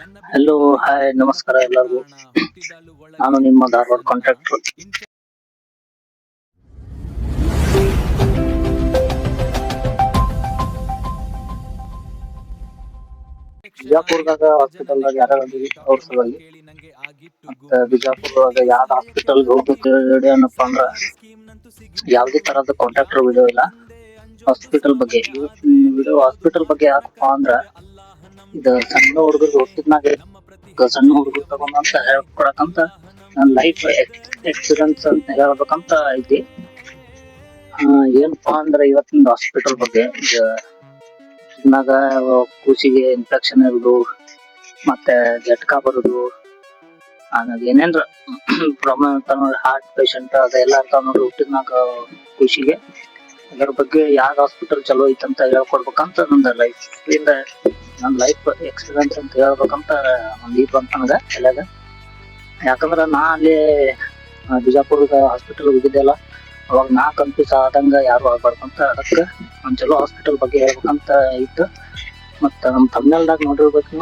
Hello, hi, ನಮಸ್ಕಾರ ಎಲ್ಲರಿಗೂ. ನಾನು ನಿಮ್ಮ ಧಾರವಾಡ ಕಾಂಟ್ರಾಕ್ಟರ್. ಬಿಜಾಪುರದಾಗ ಹಾಸ್ಪಿಟಲ್ದಾಗ ಯಾರು ಅವ್ರ ಸಲುವಾಗಿ ಮತ್ತ ಬಿಜಾಪುರದಾಗ ಯಾವ ಹಾಸ್ಪಿಟಲ್ ಹೋಗ್ಬೇಕು ಏನಪ್ಪ ಅಂದ್ರ ಯಾವ್ದೇ ತರದ ಕಾಂಟ್ರಾಕ್ಟರ್ ವಿಡಿಯೋ ಇಲ್ಲ. ಹಾಸ್ಪಿಟಲ್ ಬಗ್ಗೆ ವಿಡಿಯೋ ಹಾಸ್ಪಿಟಲ್ ಬಗ್ಗೆ ಯಾಕಪ್ಪ ಅಂದ್ರ ಇದು ಸಣ್ಣ ಹುಡುಗರಿಗೆ ಹುಟ್ಟಿದ್ನಾಗ ಸಣ್ಣ ಹುಡುಗರು ತಗೊಂಡಂತ ಹೇಳ್ಕೊಡಕಂತ ನನ್ನ ಲೈಫ್ ಎಕ್ಸ್ಪೀರಿಯನ್ಸ್ ಅಂತ ಹೇಳ್ಬೇಕಂತ ಐತಿ. ಏನಪ್ಪಾ ಅಂದ್ರ ಇವತ್ತಿನ ಹಾಸ್ಪಿಟಲ್ ಬಗ್ಗೆ ಇದ್ನಾಗ ಕೂಸಿಗೆ ಇನ್ಫೆಕ್ಷನ್ ಇರುದು ಮತ್ತೆ ಜಟ್ಕಾ ಬರುದು ಆಮೇಲೆ ಏನೇನ್ರ ಪ್ರಾಬ್ಲಮ್ ಇರ್ತಾವ ನೋಡಿ, ಹಾರ್ಟ್ ಪೇಷಂಟ್ ಅದೆಲ್ಲ ಇರ್ತಾವ ನೋಡಿ ಹುಟ್ಟಿದ್ನಾಗ ಖುಷಿಗೆ. ಅದ್ರ ಬಗ್ಗೆ ಯಾವ ಹಾಸ್ಪಿಟಲ್ ಚಲೋ ಐತಂತ ಹೇಳ್ಕೊಡ್ಬೇಕಂತ ನನ್ನ ಲೈಫ್ ಎಕ್ಸ್ಪೀರಿಯನ್ಸ್ ಅಂತ ಹೇಳ್ಬೇಕಂತ ಒಂದ್ ಇದು ಅಂತ ನನಗ ಎಲ್ಲಾಗ. ಯಾಕಂದ್ರ ನಾ ಅಲ್ಲಿ ಬಿಜಾಪುರದ ಹಾಸ್ಪಿಟಲ್ ಹೋಗಿದ್ದೆಲ್ಲ, ಅವಾಗ ನಾ ಕನ್ಫ್ಯೂಸ್ ಆದಂಗ ಯಾರು ಆಗ್ಬಾರ್ದಂತ ಅದಕ್ಕ ಒಂದ್ ಚಲೋ ಹಾಸ್ಪಿಟಲ್ ಬಗ್ಗೆ ಹೇಳ್ಬೇಕಂತ ಇತ್ತು. ಮತ್ತ ನಮ್ ತಮಿಳ್ನಾಡ್ದಾಗ ನೋಡಿರ್ಬೇಕು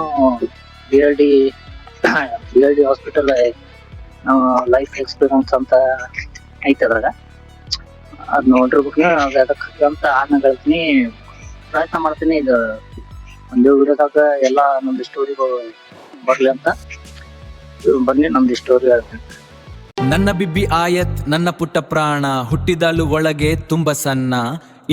B L D hospital life experience ಅಂತ ಐತೆ ಅದ್ರಾಗ. ಅದ್ ನೋಡಿರ್ಬೇಕು. ಅದಕ್ಕೆ ಅಂತ ಆದ್ನ ಹೇಳ್ತೀನಿ, ಪ್ರಯತ್ನ ಮಾಡ್ತೀನಿ. ಇದು ಒಂದು ವಿಡಿಯೋದಾಗ ಎಲ್ಲಾ ನಮ್ದು ಸ್ಟೋರಿ ಬರ್ಲಿ ಅಂತ ಬನ್ನಿ ನಮ್ದು ಸ್ಟೋರಿ ಹೇಳ್ತೀನಿ. ನನ್ನ ಬಿಬ್ಬಿ ಆಯತ್ ನನ್ನ ಪುಟ್ಟ ಪ್ರಾಣ, ಹುಟ್ಟಿದಲು ಒಳಗೆ ತುಂಬ ಸಣ್ಣ,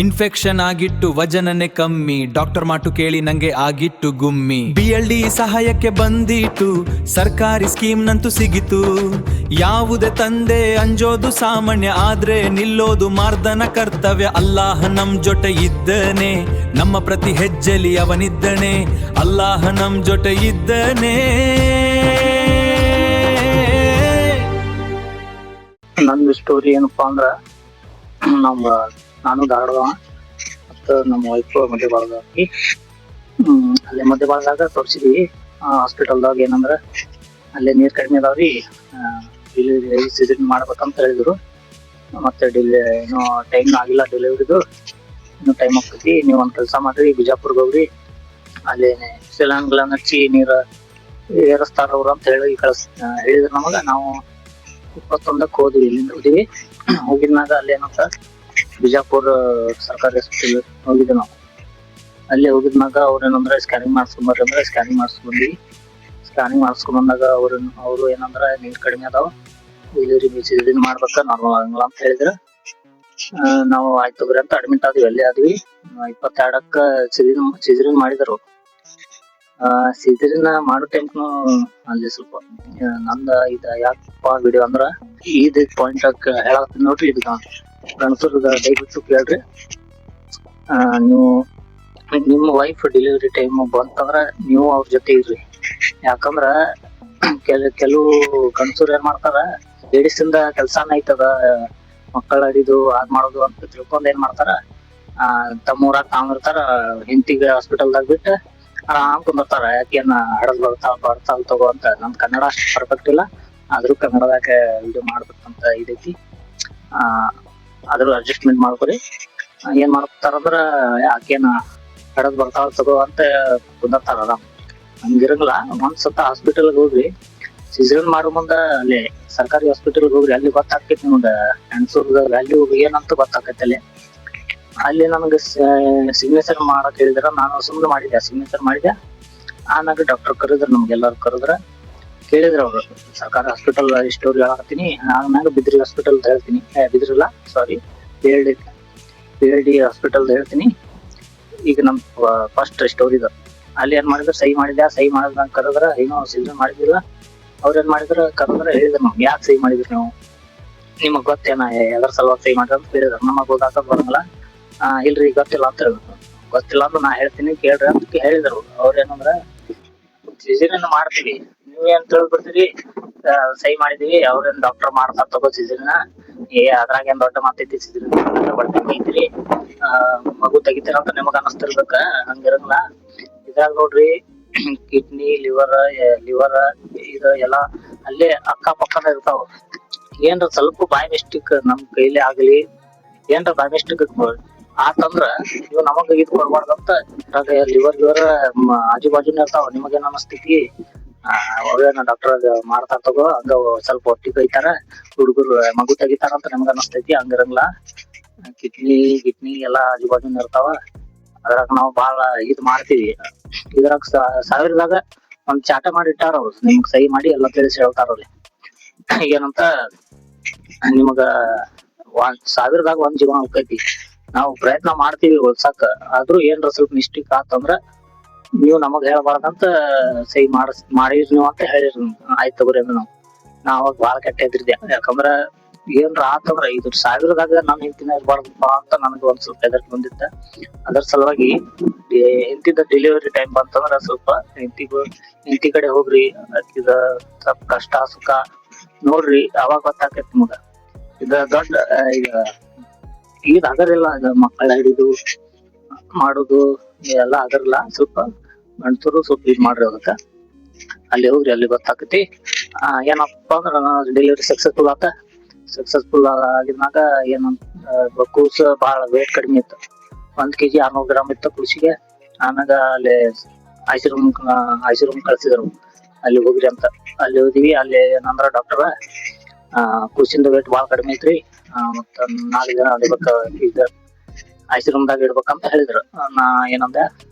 ಇನ್ಫೆಕ್ಷನ್ ಆಗಿಟ್ಟು ವಜನನೆ ಕಮ್ಮಿ, ಡಾಕ್ಟರ್ ಮಾತು ಕೇಳಿ ನಂಗೆ ಆಗಿಟ್ಟು ಗುಮ್ಮಿ. BLD ಸಹಾಯಕ್ಕೆ ಬಂದಿಟ್ಟು ಸರ್ಕಾರಿ ಸ್ಕೀಮ್ ನಂತೂ ಸಿಗಿತು. ಯಾವುದೇ ತಂದೆ ಅಂಜೋದು ಸಾಮಾನ್ಯ, ಆದ್ರೆ ನಿಲ್ಲೋದು ಮಾರ್ದನ ಕರ್ತವ್ಯ. ಅಲ್ಲಾಹ ನಮ್ ಜೊತೆ ಇದ್ದನೆ, ನಮ್ಮ ಪ್ರತಿ ಹೆಜ್ಜೆಲಿ ಅವನಿದ್ದನೆ. ಅಲ್ಲಾಹ ನಮ್ ಜೊತೆ ಇದ್ದನೆ. ನಂದು ಸ್ಟೋರಿ ಏನಪ್ಪಾ ಅಂದ್ರ, ನಾನು ಧಾರವಾಡ ಮತ್ತ ನಮ್ಮ ವೈಫ್ ಮಧ್ಯಬಾಳದಾಗಿ ಅಲ್ಲೇ ಮಧ್ಯಬಾಳದಾಗ ತೋರ್ಸಿದ್ವಿ. ಹಾಸ್ಪಿಟಲ್ದಾಗ ಏನಂದ್ರ ಅಲ್ಲೇ ನೀರ್ ಕಡಿಮೆ ಅದಾವ್ರಿ, ಸಿಜರಿನ್ ಮಾಡ್ಬೇಕಂತ ಹೇಳಿದ್ರು. ಮತ್ತೆ ಏನೋ ಟೈಮ್ ಆಗಿಲ್ಲ ಡೆಲಿವರಿದು, ಇನ್ನು ಟೈಮ್ ಆಗ್ತೈತಿ. ನೀವ್ ಒಂದ್ ಕೆಲ್ಸ ಮಾಡ್ರಿ, ಬಿಜಾಪುರ್ಗೆ ಹೋಗ್ರಿ, ಅಲ್ಲಿ ಸಿಲಾನ್ ಹಚ್ಚಿ ನೀರ್ ಏರಿಸ್ತಾರ ಅವ್ರು ಅಂತ ಹೇಳಿದ್ರು ನಮಗ. ನಾವು 21ಕ್ಕೆ ಹೋದ್ವಿ, ಇಲ್ಲಿಂದ ಹೋಗಿದ್ಮ್ಯಾಗ ಅಲ್ಲೇನಂತ ಬಿಜಾಪುರ್ ಸರ್ಕಾರಿ ಹಾಸ್ಪಿಟಲ್ ಹೋಗಿದ್ವಿ ನಾವು. ಅಲ್ಲಿ ಹೋಗಿದ್ಮ್ಯಾಗ ಅವ್ರೇನಂದ್ರ ಸ್ಕ್ಯಾನಿಂಗ್ ಮಾಡಿಸ್ಕೊಂಬರ್ರಿ ಅಂದ್ರೆ ಸ್ಕ್ಯಾನಿಂಗ್ ಮಾಡಿಸ್ಕೊಂಡ್ವಿ. ಸ್ಕ್ಯಾನಿಂಗ್ ಮಾಡಿಸ್ಕೊಂಬಂದಾಗ ಅವರು ಏನಂದ್ರ ನೀರ್ ಕಡಿಮೆ ಅದಾವ, ಡೆಲಿವರಿ ಮಾಡ್ಬೇಕ, ನಾರ್ಮಲ್ ಆಗಂಗಿಲ್ಲ ಅಂತ ಹೇಳಿದ್ರ. ನಾವು ಆಯ್ತು ತಗೋರಿ ಅಂತ ಅಡ್ಮಿಟ್ ಆದ್ವಿ. ಅಲ್ಲೇ ಆದ್ವಿ. 22ಕ್ಕ ಸಿಜರಿನ್ ಮಾಡಿದ್ರು. ಸಿಜರಿನ್ ಮಾಡೋ ಟೈಮ್ನು ಅಲ್ಲಿ ಸ್ವಲ್ಪ ನಂದ ಯಾಕಪ್ಪ ವಿಡಿಯೋ ಅಂದ್ರ ಇದ್ ಪಾಯಿಂಟ್ ಹೇಳತ್ತೀನಿ ನೋಡ್ರಿ. ಇದು ಗಣಸರದ ದಯವಿಟ್ಟು ಕೇಳ್ರಿ. ನೀವು ನಿಮ್ಮ ವೈಫ್ ಡೆಲಿವರಿ ಟೈಮ್ ಬಂತಂದ್ರ ನೀವು ಅವ್ರ ಜೊತೆ ಇರ್ರಿ. ಯಾಕಂದ್ರ ಕೆಲವು ಗಣಸರು ಏನ್ ಮಾಡ್ತಾರ, ಲೇಡೀಸ್ ಇಂದ ಕೆಲ್ಸಾನ ಐತದ ಮಕ್ಕಳ ಹಿಡಿದು ಅದ್ ಮಾಡೋದು ಅಂತ ತಿಳ್ಕೊಂಡ್ ಏನ್ ಮಾಡ್ತಾರ, ತಮ್ಮೂರಾಗ ತಾವಿರ್ತಾರ, ಹೆಂಡತಿಗೆ ಹಾಸ್ಪಿಟಲ್ದಾಗ ಬಿಟ್ಟು ಆರಾಮ್ ಕುಂದಿರ್ತಾರ. ಯಾಕೇನ ಹಡದ್ ಬರ್ತಾಳ ತಗೋ ಅಂತ. ನಮ್ ಕನ್ನಡ ಅಷ್ಟು ಪರ್ಫೆಕ್ಟ್ ಇಲ್ಲ, ಆದ್ರೂ ಕನ್ನಡದಾಗ ವಿಡಿಯೋ ಮಾಡ್ಬೇಕಂತ ಇದೈತಿ. ಆದ್ರೂ ಅಡ್ಜಸ್ಟ್ಮೆಂಟ್ ಮಾಡ್ಕೊರಿ. ಏನ್ ಮಾಡ್ತಾರಂದ್ರ ಯಾಕೇನ ಹಡದ್ ಬರ್ತಾಳ ತಗೋ ಅಂತ ಕುಂದಿರ್ತಾರ ಆರಾಮ್. ಹಂಗಿರಂಗಿಲ್ಲ. ಒಂದ್ಸತ ಹಾಸ್ಪಿಟಲ್ಗೆ ಹೋಗ್ರಿ, ಸಿಜರಿನ್ ಮಾಡೋ ಮುಂದ ಅಲ್ಲಿ ಸರ್ಕಾರಿ ಹಾಸ್ಪಿಟಲ್ಗೆ ಹೋಗ್ರಿ, ಅಲ್ಲಿ ಗೊತ್ತಾಗ್ತೈತಿ ನಿಮ್ಗ ಹೆಣ್ಸೂರ್ದ ವ್ಯಾಲ್ಯೂ ಏನಂತ ಗೊತ್ತಾಕೈತಿ. ಅಲ್ಲಿ ನನ್ಗೆ ಸಿಗ್ನೇಚರ್ ಮಾಡಕ್ ಹೇಳಿದ್ರ, ನಾನು ಸುಮ್ಮನೆ ಮಾಡಿದ್ದೆ, ಸಿಗ್ನೇಚರ್ ಮಾಡಿದ್ದೆ. ಆಮ್ಯಾಗ ಡಾಕ್ಟರ್ ಕರೆದ್ರ, ನಮ್ಗೆಲ್ಲಾರು ಕರೆದ್ರ ಕೇಳಿದ್ರ ಅವ್ರು, ಸರ್ಕಾರಿ ಹಾಸ್ಪಿಟಲ್ ಸ್ಟೋರಿ ಹೇಳಕತ್ತೀನಿ. ಆಮ್ಯಾಗ ಬಿದ್ರಿ ಹಾಸ್ಪಿಟಲ್ ಹೇಳ್ತೀನಿ, ಬಿದ್ರಿಲ್ಲ ಸಾರಿ BLD ಹಾಸ್ಪಿಟಲ್ ಹೇಳ್ತೀನಿ. ಈಗ ನಮ್ ಫಸ್ಟ್ ಸ್ಟೋರಿದ ಅಲ್ಲಿ ಏನ್ ಮಾಡಿದ್ರ, ಸಹಿ ಮಾಡಿದ್ಮೇಲೆ ಕರೆದ್ರ, ಏನೋ ಸಿಜರಿನ್ ಮಾಡಿದಿಲ್ಲ. ಅವ್ರ ಏನ್ ಮಾಡಿದ್ರ, ಕರೆದ್ರ ಹೇಳಿದ್ರ, ನಮ್ಗೆ ಯಾಕೆ ಸಹಿ ಮಾಡಿದ್ರಿ ನೀವು, ನಿಮಗ್ ಗೊತ್ತೇನ ಎದ್ರ ಸಲುವಾಗಿ ಸಹಿ ಮಾಡಿದ್ರ ಅಂತ ಕೇಳಿದ್ರ. ನಮಗ್ ಗೊತ್ತಾಕ ಬರಂಗಿಲ್ಲ. ಇಲ್ರಿ ಗೊತ್ತಿಲ್ಲ ಅಂತ ಹೇಳ್ಬೇಕು. ಗೊತ್ತಿಲ್ಲ ಅಂತ ನಾ ಹೇಳ್ತೀನಿ ಕೇಳ್ರಿ ಅಂತ ಹೇಳಿದ್ರು. ಅವ್ರೇನಂದ್ರ, ಸಿಜರಿನ್ ಮಾಡ್ತೀವಿ, ನೀವೇನ್ ತಿಳ್ಕೊಡ್ತೀರಿ, ಸಹಿ ಮಾಡಿದೀವಿ, ಅವ್ರೇನ್ ಡಾಕ್ಟರ್ ಮಾಡ್ತಾರ ತಗೋ ಸಿಜರಿನ್, ಅದ್ರಾಗ ಏನ್ ದೊಡ್ಡ ಮಾತೈತಿ, ಸಿಜರಿನ್ ಐತ್ರಿ, ಮಗು ತೆಗಿತೀರಂತ ನಿಮಗ್ ಅನಸ್ತಿರ್ಬೇಕ, ಹಂಗಿರಂಗಿಲ್ಲ. ಇದ್ರಾಗ ನೋಡ್ರಿ ಕಿಡ್ನಿ, ಲಿವರ್ ಇದು ಎಲ್ಲಾ ಅಲ್ಲೇ ಅಕ್ಕ ಪಕ್ಕದ ಇರ್ತಾವ. ಏನ್ರ ಸ್ವಲ್ಪ ಬಾಯ್ ಮಿಸ್ಟೇಕ್ ನಮ್ ಕೈಲಿ ಆಗ್ಲಿ, ಏನ್ರ ಬಾಯ್ ಮಿಸ್ಟೇಕ್ ಆತಂದ್ರ ಇವ್ ನಮಗ ಇದು ಕೊಡ್ಬಾರ್ದಂತ ಲಿವರ್ ಆಜು ಬಾಜುನ ಇರ್ತಾವ. ನಿಮಗೇನ್ ಅನಸ್ತೈತಿ, ಅವ್ರೇನ ಡಾಕ್ಟರ್ ಮಾಡ್ತಾರ ತಗೋ, ಹಂಗ ಸ್ವಲ್ಪ ಹೊಟ್ಟಿ ಕೈತಾರ ಹುಡುಗರು ಮಗು ತೆಗಿತಾರ ಅಂತ ನಮ್ಗ ಅನಸ್ತೈತಿ. ಹಂಗಿರಂಗಿಲ್ಲ, ಕಿಡ್ನಿ ಎಲ್ಲಾ ಆಜುಬಾಜುನ ಇರ್ತಾವ. ಅದ್ರಾಗ ನಾವ್ ಬಾಳ ಇದ್ ಮಾಡ್ತೀವಿ. ಇದ್ರಾಗ ಸಾವಿರದಾಗ ಒಂದ್ ಚಾಟ ಮಾಡಿ ಇಟ್ಟಾರ ಅವ್ರು, ನಿಮ್ಗ್ ಸಹಿ ಮಾಡಿ ಎಲ್ಲಾ ತಿಳಿಸಿ ಹೇಳ್ತಾರ ಅವ್ರಿ. ಏನಂತ ನಿಮಗ ಸಾವಿರದಾಗ ಒಂದ್ ಜೀವನ ಹೋಗ್ತೈತಿ. ನಾವು ಪ್ರಯತ್ನ ಮಾಡ್ತೀವಿ ಉಳ್ಸಾಕ, ಆದ್ರೂ ಏನ್ರ ಸ್ವಲ್ಪ ಮಿಸ್ಟೇಕ್ ಆತಂದ್ರ ನೀವು ನಮಗ್ ಹೇಳ್ಬಾರ್ದಂತ ಸಹಿ ಮಾಡಿರಿ ನೀವು ಅಂತ ಹೇಳಿರಿ. ಆಯ್ತು ತಗೋರಿ ಅಂದ್ರ ನಾವ್ ಅವಾಗ ಬಾಳ ಕೆಟ್ಟ ಹೆದ್ರಿದ್ದೆ. ಯಾಕಂದ್ರ ಏನ್ರ ಆತಂದ್ರ ಇದ್ರ ಸಾವಿರದಾಗ ನಮ್ ಹೆಂಡತಿನ ಇರ್ಬಾರ್ದಪ್ಪ ಅಂತ ನನಗ ಒಂದ್ ಸ್ವಲ್ಪ ಹೆದರಿಕೆ ಬಂದಿತ್ತ. ಅದ್ರ ಸಲುವಾಗಿ ಹೆಂಡತಿದ ಡೆಲಿವರಿ ಟೈಮ್ ಬಂತಂದ್ರ ಸ್ವಲ್ಪ ಹೆಂಡತಿ ಕಡೆ ಹೋಗ್ರಿ, ಇದ ಸ್ವಲ್ಪ ಕಷ್ಟ ಸುಖ ನೋಡ್ರಿ, ಅವಾಗ ಗೊತ್ತಾಕೈತಿ ನಿಮಗ. ಇದ ದೊಡ್ಡ ಈಗ ಆಗರಿಲ್ಲ, ಮಕ್ಕಳ ಹಿಡಿದು ಮಾಡುದು ಎಲ್ಲ ಆಗರಿಲ್ಲ. ಸ್ವಲ್ಪ ಗಂಡಸರು ಸ್ವಲ್ಪ ಇದ್ ಮಾಡ್ರಿ ಅದಕ್ಕ. ಅಲ್ಲಿ ಹೋಗ್ರಿ, ಅಲ್ಲಿ ಗೊತ್ತಾಕತಿ. ಏನಪ್ಪಾ ಅಂದ್ರ ಡೆಲಿವರಿ ಸಕ್ಸಸ್ಫುಲ್ ಆಗಿದ್ಮ್ಯಾಗ ಏನಂತ ಕೂಸ ಬಹಳ ವೇಟ್ ಕಡಿಮೆ ಇತ್ತು. 1 kg 600 ಗ್ರಾಮ್ ಇತ್ತು ಕೂಸಿಗೆ. ಆಮ್ಯಾಗ ಅಲ್ಲಿ ಐಸಿ ರೂಮ್ ಕಳ್ಸಿದ್ರು. ಅಲ್ಲಿ ಹೋಗ್ರಿ ಅಂತ ಅಲ್ಲಿ ಹೋದಿವಿ. ಅಲ್ಲಿ ಏನಂದ್ರ ಡಾಕ್ಟರ್ ಕೂಸಿಂದ ವೇಟ್ ಬಾಳ ಕಡಿಮೆ ಐತ್ರಿ, ಮತ್ತ 4 ದಿನ ಈಗ ಐಸಿ ರೂಮ್ದಾಗ ಇಡ್ಬೇಕಂತ ಹೇಳಿದ್ರು. ನಾ ಏನಂದೆ,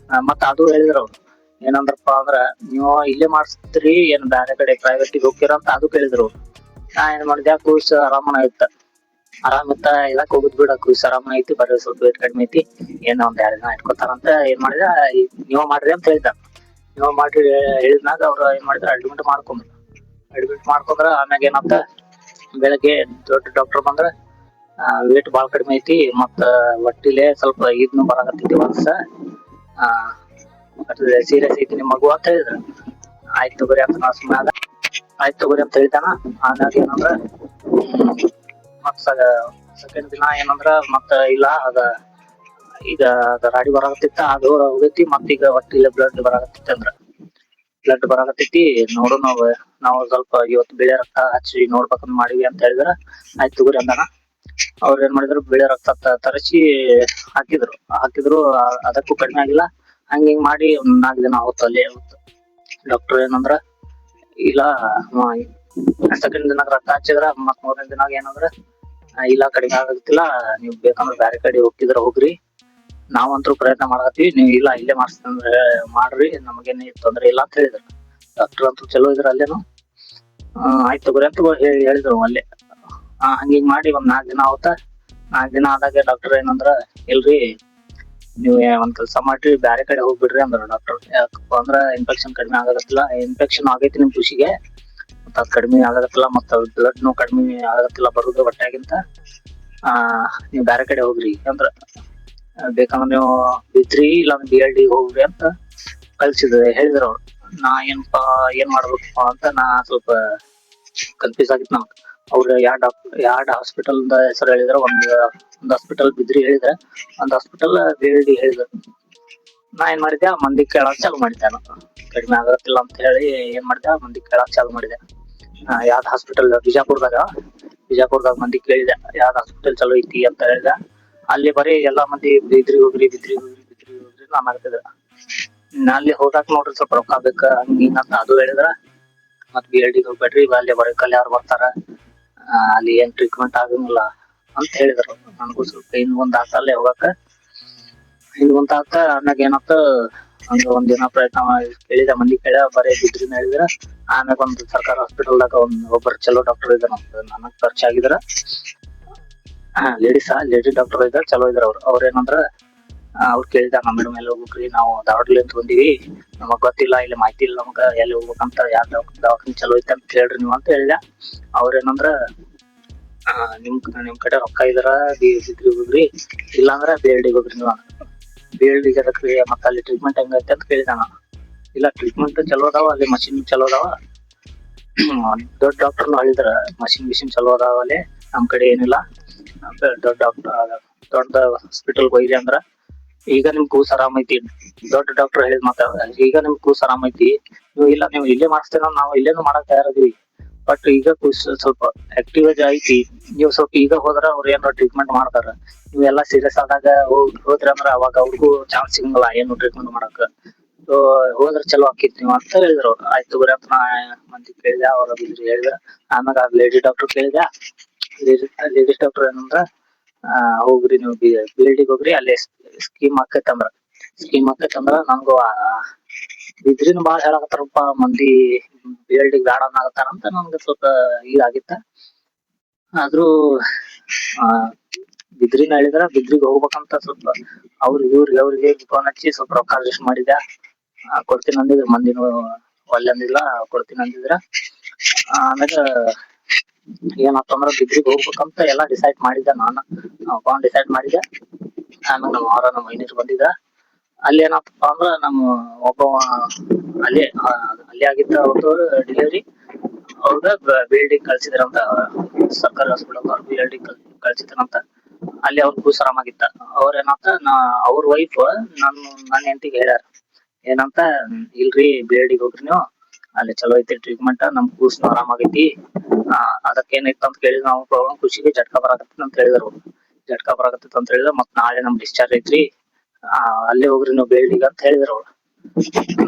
ಮತ್ತ ಅದು ಹೇಳಿದ್ರು ಅವ್ರು. ಏನಂದ್ರಪ್ಪ ಅಂದ್ರ ನೀವು ಇಲ್ಲೇ ಮಾಡಿಸ್ತೀರಿ ಏನ್ ಬ್ಯಾರೆ ಕಡೆ ಪ್ರೈವೇಟಿಗೆ ಹೋಗ್ತೀರ ಅಂತ ಅದು ಕೇಳಿದ್ರು. ನಾ ಏನ್ ಮಾಡಿದೆ, ಕೂಸ್ ಆರಾಮನ ಇತ್ತ ಇದಕ್ ಹೋಗುದ್ ಬಿಡ, ಕೂಸ್ ಆರಾಮನ ಐತಿ, ಬರೀ ಸ್ವಲ್ಪ ವೇಟ್ ಕಡಿಮೆ ಐತಿ, ಏನ್ ಒಂದ್ 2 ದಿನ ಇಟ್ಕೋತಾರಂತ ಏನ್ ಮಾಡಿದ, ನೀವ್ ಮಾಡ್ರಿ ಅಂತ ಹೇಳಿದ. ನೀವ್ ಮಾಡ್ರಿ ಹೇಳಿದ್ಮ್ಯಾಗ ಅವ್ರ ಏನ್ ಮಾಡಿದ್ರ, ಅಡ್ಮಿಟ್ ಮಾಡ್ಕೊಂಡ್ರ. ಆಮ್ಯಾಗ ಏನಂತ ಬೆಳಗ್ಗೆ ದೊಡ್ಡ ಡಾಕ್ಟರ್ ಬಂದ್ರ ವೇಟ್ ಬಾಳ ಕಡಿಮೆ ಐತಿ, ಮತ್ತ ಹೊಟ್ಟಿಲೆ ಸ್ವಲ್ಪ ಇದನ್ನು ಬರಾಕತ್ತೈತಿ ವರ್ಷ, ಸೀರಿಯಸ್ ಐತಿ ನಿಮ್ ಮಗು ಅಂತ ಹೇಳಿದ್ರ. ಆಯ್ತು ತಗೋರಿ ಅಂತ ನಾ ಸುಮ್ಮನೆ ಆಯ್ತು ತಗೋರಿ ಅಂತ ಹೇಳಿದಾನ. ಆಮ್ಯಾಗ ಏನಂದ್ರ ಮತ್ ಸೆಕೆಂಡ್ ದಿನ ಏನಂದ್ರ ಮತ್ತ ಇಲ್ಲ ಈಗ ರಾಡಿ ಬರಾಕತ್ತಿತ್ತ, ಅದು ಹೋಗೈತಿ. ಮತ್ತ ಈಗ ಹೊಟ್ಟಿಲೆ ಬ್ಲಡ್ ಬರಾಕತ್ತೈತಿ ನೋಡು, ನಾವು ಸ್ವಲ್ಪ ಇವತ್ತು ಬಿಳಿ ರಕ್ತ ಹಚ್ಚಿ ನೋಡ್ಬೇಕಂತ ಮಾಡಿವಿ ಅಂತ ಹೇಳಿದ್ರ. ಆಯ್ತು ತಗೋರಿ ಅಂದಾನ. ಅವ್ರ ಏನ್ ಮಾಡಿದ್ರು, ಬಿಳಿ ರಕ್ತ ತರಿಸಿ ಹಾಕಿದ್ರು. ಅದಕ್ಕೂ ಕಡಿಮೆ ಆಗಿಲ್ಲ. ಹಿಂಗ್ ಮಾಡಿ ಒಂದ್ 4 ದಿನ ಅಲ್ಲಿ ಡಾಕ್ಟರ್ ಏನಂದ್ರ, ಇಲ್ಲ ಸೆಕೆಂಡ್ ದಿನ ರಕ್ತ ಹಚ್ಚಿದ್ರ, ಮತ್ 3ನೇ ದಿನ ಏನಂದ್ರ, ಇಲ್ಲ ಕಡಿಮೆ ಆಗತ್ತಿಲ್ಲ, ನೀವ್ ಬೇಕಂದ್ರ ಬ್ಯಾರೆ ಕಡೆ ಹೋಗ್ರಿ, ನಾವಂತೂ ಪ್ರಯತ್ನ ಮಾಡಕತ್ತೀವಿ, ನೀವ್ ಇಲ್ಲ ಇಲ್ಲೇ ಮಾಡಿಸ್ತಂದ್ರ ಮಾಡ್ರಿ, ನಮಗೇನ್ ತೊಂದ್ರೆ ಇಲ್ಲ ಅಂತ ಹೇಳಿದ್ರು. ಡಾಕ್ಟರ್ ಅಂತೂ ಚಲೋ ಇದ್ರ ಅಲ್ಲೇನು. ಆಯ್ತು ತಗೋರಿ ಅಂತ ಹೇಳಿದ್ರು ಅಲ್ಲೇ. ಹಂಗಿಂಗ್ ಮಾಡಿ ಒಂದ್ 4 ದಿನ ಆವತ್ತ. 4 ದಿನ ಆದಾಗ ಡಾಕ್ಟರ್ ಏನಂದ್ರ, ಇಲ್ರಿ ನೀವ್ ಒಂದ್ ಕೆಲ್ಸ ಮಾಡ್ರಿ, ಬ್ಯಾರೆ ಕಡೆ ಹೋಗ್ಬಿಡ್ರಿ ಅಂದ್ರ ಡಾಕ್ಟರ್. ಯಾಕಪ್ಪ ಅಂದ್ರ ಇನ್ಫೆಕ್ಷನ್ ಕಡಿಮೆ ಆಗತ್ತಿಲ್ಲ, ಇನ್ಫೆಕ್ಷನ್ ಆಗೈತಿ ನಿಮ್ ಖುಷಿಗೆ, ಮತ್ತ ಅದ್ ಕಡಿಮೆ ಆಗತ್ತಿಲ್ಲ, ಮತ್ತ ಬ್ಲಡ್ನು ಕಡಿಮೆ ಆಗತ್ತಿಲ್ಲ ಬರುದು ಹೊಟ್ಯಾಗಿಂತ. ನೀವ್ ಬ್ಯಾರೆ ಕಡೆ ಹೋಗ್ರಿ ಅಂದ್ರ, ಬೇಕಂದ್ರ ನೀವು ಬಿದ್ರಿ ಇಲ್ಲ BLD ಹೋಗ್ರಿ ಅಂತ ಹೇಳಿದ್ರ ಅವ್ರು. ನಾ ಏನ್ ಮಾಡ್ಬೇಕಪ್ಪ ಅಂತ ನಾ ಸ್ವಲ್ಪ ಕನ್ಫ್ಯೂಸ್ ಆಗಿತ್ತು ನಮ್ಗೆ. ಅವ್ರ ಎರಡ್ ಹಾಸ್ಪಿಟಲ್ ಹೆಸರು ಹೇಳಿದ್ರ. ಒಂದ್ ಹಾಸ್ಪಿಟಲ್ ಬಿದ್ರಿ ಹೇಳಿದ್ರ, ಒಂದ್ ಹಾಸ್ಪಿಟಲ್ BLD ಹೇಳಿದ್ರು. ನಾ ಏನ್ ಮಾಡಿದ್ದೆ, ಮಂದಿ ಕೇಳಕ್ ಚಾಲು ಮಾಡಿದ್ದೆ. ಕಡಿಮೆ ಆಗತ್ತಿಲ್ಲ ಅಂತ ಹೇಳಿ ಏನ್ ಮಾಡಿದೆ, ಮಂದಿ ಕೇಳಕ್ ಚಾಲು ಮಾಡಿದೆ. ಯಾವ್ದ್ ಹಾಸ್ಪಿಟಲ್ ಬಿಜಾಪುರದಾಗ ಮಂದಿ ಕೇಳಿದೆ, ಯಾವ್ದ್ ಹಾಸ್ಪಿಟಲ್ ಚಲೋ ಐತಿ ಅಂತ ಹೇಳಿದೆ. ಅಲ್ಲಿ ಬರೀ ಎಲ್ಲಾ ಮಂದಿ ಬಿದ್ರಿ ಹೋಗ್ರಿ ನಾನ್ ಆಗ್ತಿದ್ರ. ಅಲ್ಲಿ ಹೋಗಾಕ್ ನೋಡ್ರಿ ಸ್ವಲ್ಪ ರೊಕ್ಕ ಬೇಕ, ಹಿಂಗ ಅಂತ ಅದು ಹೇಳಿದ್ರ. ಮತ್ BLD ಹೋಗ್ಬೇಡ್ರಿ, ಅಲ್ಲಿ ಬರೀ ಯಾರು ಬರ್ತಾರ, ಅಲ್ಲಿ ಏನ್ ಟ್ರೀಟ್ಮೆಂಟ್ ಆಗಂಗಿಲ್ಲ ಅಂತ ಹೇಳಿದ್ರು. ನನಗೂ ಸ್ವಲ್ಪ ಹಿಂದ್ ಅಲ್ಲೇ ಹೋಗಾಕ ಆಮ್ಯಾಗ ಏನಂತ ಹಂಗ ಒಂದ್ ದಿನ ಪ್ರಯತ್ನ ಕೇಳಿದ, ಮಂದಿ ಬರೀ ಬಿದ್ರಿನ ಹೇಳಿದ್ರ. ಆಮ್ಯಾಗ ಒಂದ್ ಸರ್ಕಾರ ಹಾಸ್ಪಿಟಲ್ದಾಗ ಒಬ್ಬರು ಚಲೋ ಡಾಕ್ಟರ್ ಇದ್ರ, ನನಗ್ ಪರಿಚಯ ಆಗಿದ್ರ. ಲೇಡಿ ಡಾಕ್ಟರ್ ಇದ್ರ, ಚಲೋ ಇದ್ರ ಅವ್ರ ಏನಂದ್ರ, ಅವ್ರು ಕೇಳಿದ, ನಮ್ಮ ಮೇಡಮ್ ಎಲ್ಲಿ ಹೋಗ್ಬೇಕ್ರಿ, ನಾವು ಧಾರವಾಡಲಿಂದ ಬಂದಿವಿ, ನಮಗ್ ಗೊತ್ತಿಲ್ಲ, ಇಲ್ಲಿ ಮಾಹಿತಿ ಇಲ್ಲ ನಮಗ, ಎಲ್ಲಿ ಹೋಗ್ಬೇಕಂತ, ಯಾರ್ ದವಾಖಾನಿ ಚಲೋ ಐತಿ ಅಂತ ಕೇಳ್ರಿ ನೀವು ಅಂತ ಹೇಳಿದ. ಅವ್ರೇನಂದ್ರ, ನಿಮ್ ಕಡೆ ರೊಕ್ಕ ಇದ್ರ ಬಿದ್ರಿ ಹೋಗ್ರಿ, ಇಲ್ಲಾಂದ್ರ BLD ಹೋಗ್ರಿ ನೀವು. BLD ಅದಕ್ರಿ, ಮತ್ತ ಅಲ್ಲಿ ಟ್ರೀಟ್ಮೆಂಟ್ ಹೆಂಗೈತಿ ಅಂತ ಕೇಳಿದಾನ. ಇಲ್ಲ ಟ್ರೀಟ್ಮೆಂಟ್ ಚಲೋ ಅದಾವ, ಅಲ್ಲಿ ಮಷಿನ್ ಚಲೋ ಅದಾವ, ದೊಡ್ಡ ಡಾಕ್ಟರ್ನು ಹೇಳಿದ್ರ ಮಷಿನ್ ಚಲೋ ಅದಾವ ಅಲ್ಲಿ, ನಮ್ ಕಡೆ ಏನಿಲ್ಲ, ದೊಡ್ಡ ಹಾಸ್ಪಿಟಲ್ ಹೋಯ್ರಿ ಅಂದ್ರ, ಈಗ ನಿಮ್ ಕೂಸ್ ಆರಾಮ್ ಐತಿ. ದೊಡ್ಡ ಡಾಕ್ಟರ್ ಹೇಳಿದ್ ಮಾತ, ಈಗ ನಿಮ್ ಕೂಸ್ ಆರಾಮ್ ಐತಿ, ನೀವು ಇಲ್ಲೇ ಮಾಡಿಸ್ತೇನ, ನಾವು ಇಲ್ಲೇನು ಮಾಡಕ್ ತಯಾರದಿವಿ. ಬಟ್ ಈಗ ಕೂಸ್ ಸ್ವಲ್ಪ ಆಕ್ಟಿವ್ ಐತಿ, ನೀವು ಸ್ವಲ್ಪ ಈಗ ಹೋದ್ರ ಅವ್ರ ಏನಾರ ಟ್ರೀಟ್ಮೆಂಟ್ ಮಾಡ್ತಾರ. ನೀವೆಲ್ಲಾ ಸೀರಿಯಸ್ ಆದಾಗ ಹೋದ್ರಿ ಅಂದ್ರ ಅವಾಗ ಅವ್ರಿಗೂ ಚಾನ್ಸ್ ಸಿಗಂಗಿಲ್ಲ ಏನು ಟ್ರೀಟ್ಮೆಂಟ್ ಮಾಡಕ್. ಹೋದ್ರ ಚಲೋ ಆಕಿತ್ ನೀವು ಅಂತ ಹೇಳಿದ್ರು ಅವ್ರು. ಆಯ್ತು ಬರೀ ಅಂತ ನಾ ಮಂದಿ ಕೇಳಿದೆ, ಅವ್ರ ಹೇಳಿದ್ರ. ಆಮ್ಯಾಗ ಲೇಡಿ ಡಾಕ್ಟರ್ ಕೇಳಿದೆ. ಲೇಡೀಸ್ ಡಾಕ್ಟರ್ ಏನಂದ್ರ ಹೋಗ್ರಿ ನೀವು BLD ಹೋಗ್ರಿ, ಅಲ್ಲಿ ಸ್ಕೀಮ್ ಆಕೈತಂದ್ರ ನಂಗು ಬಿದ್ರಿನ ಬಾಳ ಹೇಳಕತ್ತಾರಪ್ಪ ಮಂದಿ, BLD ಬ್ಯಾಡ ಅನ್ನಕತ್ತಾರಂತ ನನ್ಗೆ ಸ್ವಲ್ಪ ಇದಾಗಿತ್ತ. ಆದ್ರೂ ಬಿದ್ರಿನ ಹೇಳಿದ್ರ ಬಿದ್ರಿಗೆ ಹೋಗ್ಬೇಕಂತ ಸ್ವಲ್ಪ ಅವ್ರಿಗೆ ಫೋನ್ ಹಚ್ಚಿ ಸ್ವಲ್ಪ ರೊಕ್ಕ ಅಡ್ಜಸ್ಟ್ ಮಾಡಿದ್ಯಾ, ಕೊಡ್ತೀನಿ ಅಂದಿದ್ರು. ಮಂದಿನ ಒಲ್ಲೆ ಅಂದಿಲ್ಲ, ಕೊಡ್ತೀನಿ ಅಂದಿದ್ರ. ಆಮ್ಯಾಗ ಏನಾತಂದ್ರ ಬಿದ್ರಿಗೆ ಹೋಗ್ಬೇಕಂತ ಎಲ್ಲಾ ಡಿಸೈಡ್ ಮಾಡಿದ್ದೆ ನಾನು. ಡಿಸೈಡ್ ಮಾಡಿದ್ದೆ. ಆಮ್ಯಾಗ ನಮ್ಮ ಮೈನೀರ್ ಬಂದಿದ್ರ. ಅಲ್ಲಿ ಏನಪ್ಪಾ ಅಂದ್ರ ನಮ್ಮ ಒಬ್ಬ ಅಲ್ಲೇ ಆಗಿದ್ದ ಅವ್ರದ್ದು ಡೆಲಿವರಿ. ಅವ್ರದ BLD ಕಳ್ಸಿದ್ರಂತ, ಸರ್ಕಾರಿ ಹಾಸ್ಪಿಟಲ್ BLD ಕಳ್ಸಿದ್ರಂತ. ಅಲ್ಲಿ ಅವ್ರ ಕೂಸ್ ಆರಾಮಾಗಿತ್ತ. ಅವ್ರೇನಂತ ಅವ್ರ ವೈಫ್ ನನ್ನ ಹೆಂಡತಿಗೆ ಹೇಳ್ಯಾರ ಏನಂತ, ಇಲ್ರಿ BLD ಹೋಗ್ರಿ ನೀವು, ಅಲ್ಲಿ ಚಲೋ ಐತಿ ಟ್ರೀಟ್ಮೆಂಟ್, ನಮ್ ಕೂಸ್ನು ಆರಾಮಾಗೈತಿ. ಅದಕ್ಕ ಏನೈತಿ ಅಂತ ಕೇಳಿದ್ರ ನಾವು ಪ್ರಾಬ್ಲಮ್, ಖುಷಿಗೆ ಜಟ್ಕಾ ಬರಾಕತ್ತೈತಿ ಅಂತ ಹೇಳಿದ್ರು. ಜಟ್ಕಾ ಬರಾಕತ್ತೈತಿ ಅಂತ ಹೇಳಿದ್ರ, ಮತ್ ನಾಳೆ ನಮ್ ಡಿಸ್ಚಾರ್ಜ್ ಐತ್ರಿ, ಅಲ್ಲೇ ಹೋಗ್ರಿ ನೀವು BLD ಅಂತ ಹೇಳಿದ್ರು ಅವ್ರು.